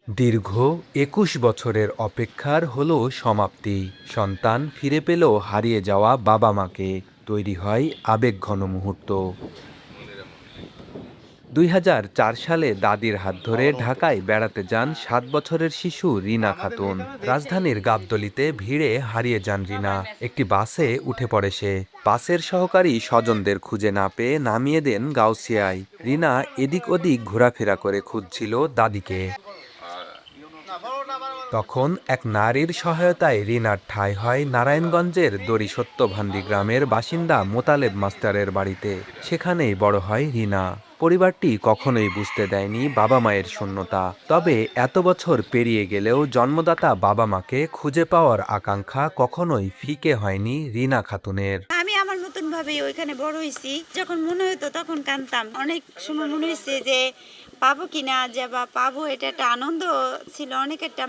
দীর্ঘ ২১ বছরের অপেক্ষার হলো সমাপ্তি। সন্তান ফিরে পেল হারিয়ে যাওয়া বাবা মাকে। তৈরি হয় আবেগঘন মুহূর্ত। ২০০৪ সালে দাদির হাত ধরে ঢাকায় বেড়াতে যান ৭ বছরের শিশু রিনা খাতুন। রাজধানীর গাবতলীতে ভিড়ে হারিয়ে যান রিনা। একটি বাসে উঠে পড়ে সে। বাসের সহকারী স্বজনদের খুঁজে না পেয়ে নামিয়ে দেন গাউসিয়ায়। রিনা এদিক ওদিক ঘোরাফেরা করে খুঁজছিল দাদিকে। তখন এক নারীর সহায়তায় রিনার ঠাঁই হয় নারায়ণগঞ্জের দড়ি সত্যভান্ডি গ্রামের বাসিন্দা মোতালেব মাস্টারের বাড়িতে। সেখানেই বড় হয় রিনা। পরিবারটি কখনোই বুঝতে দেয়নি বাবা মায়ের শূন্যতা। তবে এত বছর পেরিয়ে গেলেও জন্মদাতা বাবা মাকে খুঁজে পাওয়ার আকাঙ্ক্ষা কখনোই ফিকে হয়নি রিনা খাতুনের। আমি আমার মতন ভাবে ওইখানে বড় হয়েছি। যখন মনে হতো তখন কাঁদতাম। অনেক সময় মনে হয়েছে যে পাবো কিনা, যে বা পাবো, এটা একটা আনন্দ ছিল। অনেক একটা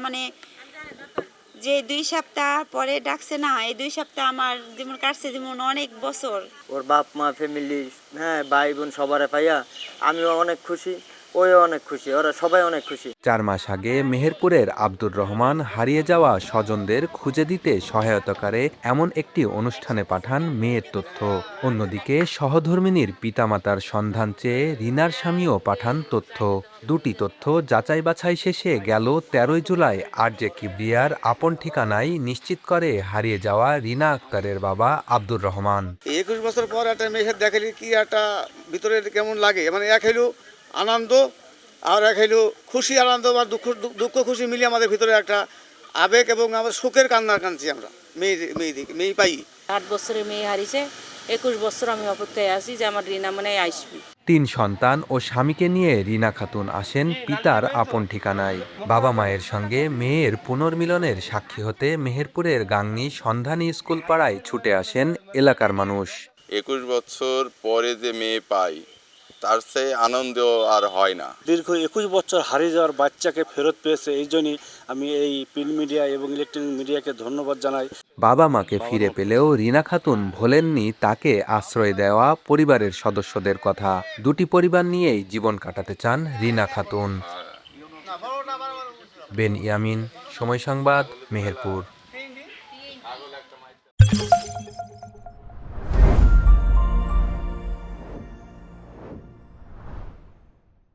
যে 2 সপ্তাহ পরে ডাকছে না, এই 2 সপ্তাহ আমার যেমন কাটছে যেমন অনেক বছর। ওর বাপ মা ফ্যামিলি, হ্যাঁ, ভাই বোন সবার পাইয়া আমিও অনেক খুশি, ওও অনেক খুশি, ওরা সবাই অনেক খুশি। 4 মাস আগে মেহেরপুরের আব্দুর রহমান হারিয়ে যাওয়া স্বজনদের খুঁজে দিতে সহায়তা করে এমন একটি অনুষ্ঠানে পাঠান মেয়ের তথ্য। অন্যদিকে সহধর্মিণীর পিতামাতার সন্ধান চেয়ে রিনার স্বামীও পাঠান তথ্য। দুটি তথ্য যাচাই বাছাই শেষে গেল 13 জুলাই আরজে কিবরিয়ার আপন ঠিকানায় নিশ্চিত করে হারিয়ে যাওয়া রিনা আক্তারের বাবা আব্দুর রহমান। 21 বছর পর একটা মেয়ের দেখালি কি একটা ভিতরে কেমন লাগে, মানে এক হইলো আনন্দ আর এক হইলো খুশি। আনন্দ বা দুঃখ খুশি মিলিয়ে আমাদের ভিতরে একটা আবেগ এবং আমাদের সুখের কান্না কাঁদছি আমরা মেয়ে পাই। 8 বছরের মেয়ে হারিয়েছে, 21 বছর আমি অপেক্ষায় আছি যে আমার রিনা মনে হয় আসবে। 3 সন্তান ও স্বামীকে নিয়ে রিনা খাতুন আসেন পিতার আপন ঠিকানায়। বাবা মায়ের সঙ্গে মেয়ের পুনর্মিলনের সাক্ষী হতে মেহেরপুরের গাংনী সন্ধানী স্কুল পাড়ায় ছুটে আসেন এলাকার মানুষ। 21 বছর পরে যে মেয়ে পাই, তার চেয়ে আনন্দ আর হয় না। দীর্ঘ 21 বছর হারিয়ে যাওয়ার বাচ্চাকে ফেরত পেয়েছে, এই জন্যই আমি এই প্রিন্ট মিডিয়া এবং ইলেকট্রনিক মিডিয়াকে ধন্যবাদ জানাই। বাবা মাকে ফিরে পেলেও রিনা খাতুন ভোলেননি তাকে আশ্রয় দেওয়া পরিবারের সদস্যদের কথা। দুটি পরিবার নিয়েই জীবন কাটাতে চান রিনা খাতুন। বেন ইয়ামিন, সময় সংবাদ, মেহেরপুর।